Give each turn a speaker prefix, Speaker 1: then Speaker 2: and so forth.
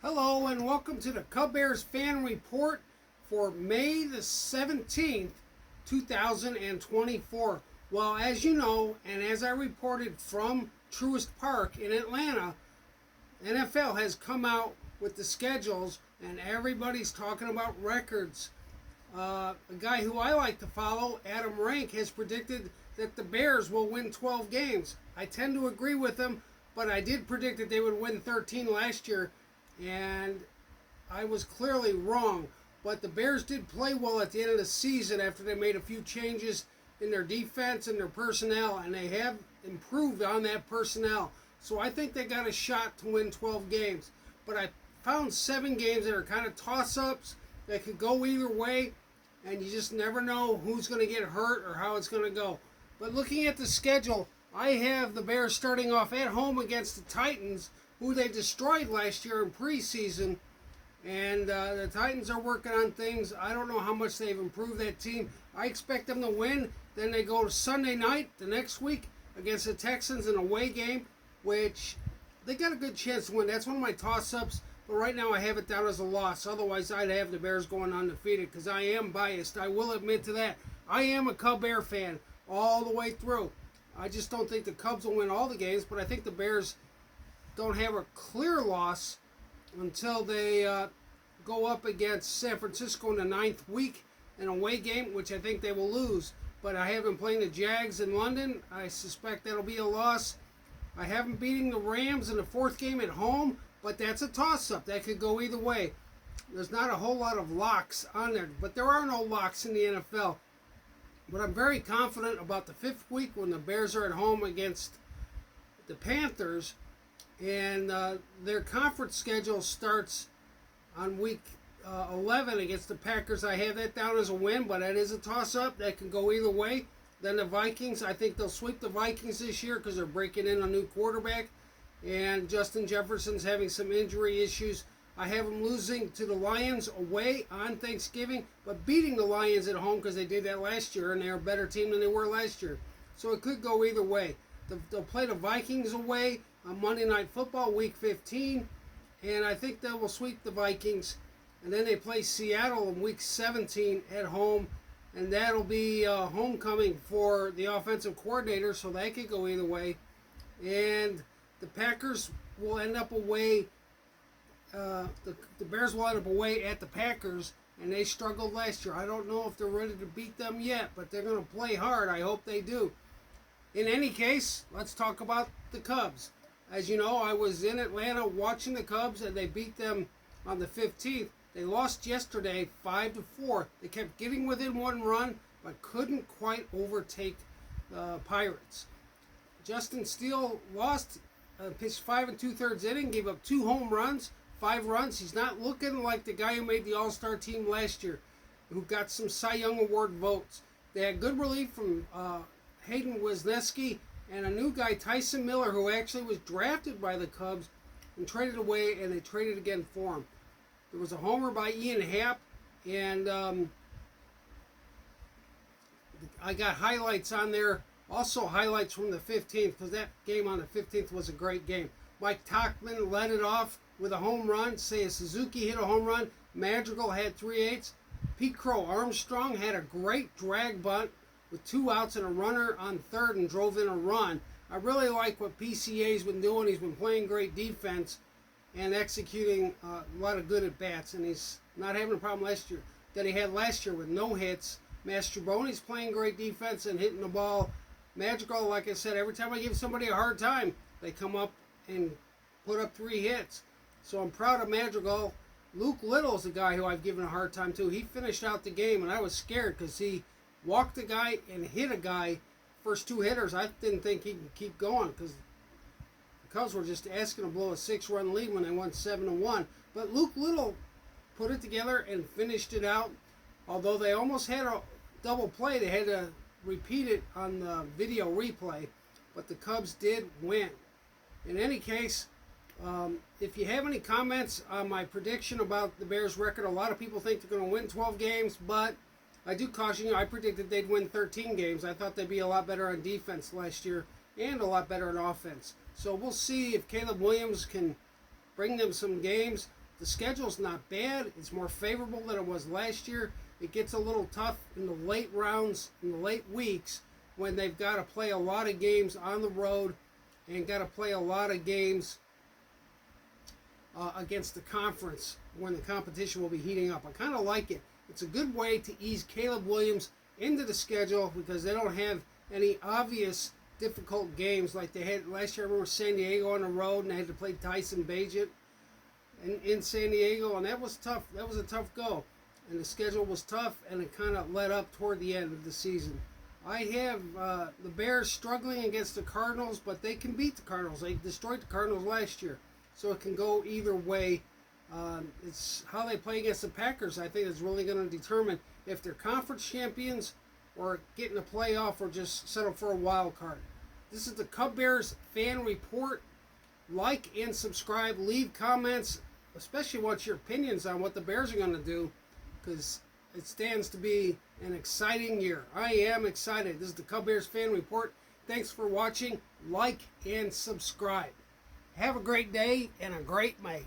Speaker 1: Hello and welcome to the Cubbears fan report for May the 17th, 2024. Well, as you know, and as I reported from Truist Park in Atlanta, NFL has come out with the schedules and everybody's talking about records. A guy who I like to follow, Adam Rank, has predicted that the Bears will win 12 games. I tend to agree with him, but I did predict that they would win 13 last year, and I was clearly wrong. But the Bears did play well at the end of the season after they made a few changes in their defense and their personnel, and they have improved on that personnel. So I think they got a shot to win 12 games. But I found 7 games that are kind of toss-ups that could go either way, and you just never know who's going to get hurt or how it's going to go. But looking at the schedule, I have the Bears starting off at home against the Titans, who they destroyed last year in preseason. And the Titans are working on things. I don't know how much they've improved that team. I expect them to win. Then they go to Sunday night the next week against the Texans, an away game, which they got a good chance to win. That's one of my toss-ups. But right now I have it down as a loss. Otherwise, I'd have the Bears going undefeated because I am biased. I will admit to that. I am a Cub Bear fan all the way through. I just don't think the Cubs will win all the games, but I think the Bears don't have a clear loss until they go up against San Francisco in the 9th week, an away game, which I think they will lose. But I have them playing the Jags in London. I suspect that'll be a loss. I have them beating the Rams in the 4th game at home, but that's a toss-up. That could go either way. There's not a whole lot of locks on there, but there are no locks in the NFL. But I'm very confident about the 5th week when the Bears are at home against the Panthers. And their conference schedule starts on week 11 against the Packers. I have that down as a win, but that is a toss-up. That can go either way. Then the Vikings, I think they'll sweep the Vikings this year because they're breaking in a new quarterback. And Justin Jefferson's having some injury issues. I have them losing to the Lions away on Thanksgiving, but beating the Lions at home because they did that last year, and they're a better team than they were last year. So it could go either way. They'll play the Vikings away on Monday Night Football, Week 15, and I think they will sweep the Vikings. And then they play Seattle in Week 17 at home, and that'll be homecoming for the offensive coordinator, so that could go either way. And the Packers will end up away. The Bears will end up away at the Packers, and they struggled last year. I don't know if they're ready to beat them yet, but they're going to play hard. I hope they do. In any case, let's talk about the Cubs. As you know, I was in Atlanta watching the Cubs, and they beat them on the 15th. They lost yesterday 5-4. They kept getting within 1 run, but couldn't quite overtake the Pirates. Justin Steele lost, pitched 5 2/3 inning, gave up 2 home runs, 5 runs. He's not looking like the guy who made the All-Star team last year, who got some Cy Young Award votes. They had good relief from Hayden Wesneski and a new guy, Tyson Miller, who actually was drafted by the Cubs and traded away, and they traded again for him. There was a homer by Ian Happ, and I got highlights on there, also highlights from the 15th, because that game on the 15th was a great game. Mike Tauchman led it off with a home run. Seiya Suzuki hit a home run. Madrigal had 3/8. Pete Crow Armstrong had a great drag bunt with 2 outs and a runner on 3rd and drove in a run. I really like what PCA's been doing. He's been playing great defense and executing a lot of good at-bats, and he's not having a problem that he had last year with no hits. Mastrobuoni's playing great defense and hitting the ball. Madrigal, like I said, every time I give somebody a hard time, they come up and put up 3 hits. So I'm proud of Madrigal. Luke Little's the guy who I've given a hard time to. He finished out the game, and I was scared because he walked a guy and hit a guy. First 2 hitters, I didn't think he could keep going because the Cubs were just asking to blow a 6-run lead when they won 7-1. But Luke Little put it together and finished it out. Although they almost had a double play, they had to repeat it on the video replay. But the Cubs did win. In any case, if you have any comments on my prediction about the Bears' record, a lot of people think they're going to win 12 games, but I do caution you, I predicted they'd win 13 games. I thought they'd be a lot better on defense last year and a lot better on offense. So we'll see if Caleb Williams can bring them some games. the schedule's not bad. It's more favorable than it was last year. It gets a little tough in the late rounds, in the late weeks, when they've got to play a lot of games on the road and got to play a lot of games against the conference when the competition will be heating up. I kind of like it. It's a good way to ease Caleb Williams into the schedule because they don't have any obvious difficult games like they had last year. I remember San Diego on the road and they had to play Tyson Bagent in San Diego, and that was tough. That was a tough go, and the schedule was tough, and it kind of led up toward the end of the season. I have the Bears struggling against the Cardinals, but they can beat the Cardinals. They destroyed the Cardinals last year, so it can go either way. It's how they play against the Packers, I think, is really going to determine if they're conference champions or get in a playoff or just settle for a wild card. This is the Cubbears Fan Report. Like and subscribe. Leave comments, especially what's your opinions on what the Bears are going to do, because it stands to be an exciting year. I am excited. This is the Cubbears Fan Report. Thanks for watching. Like and subscribe. Have a great day and a great May.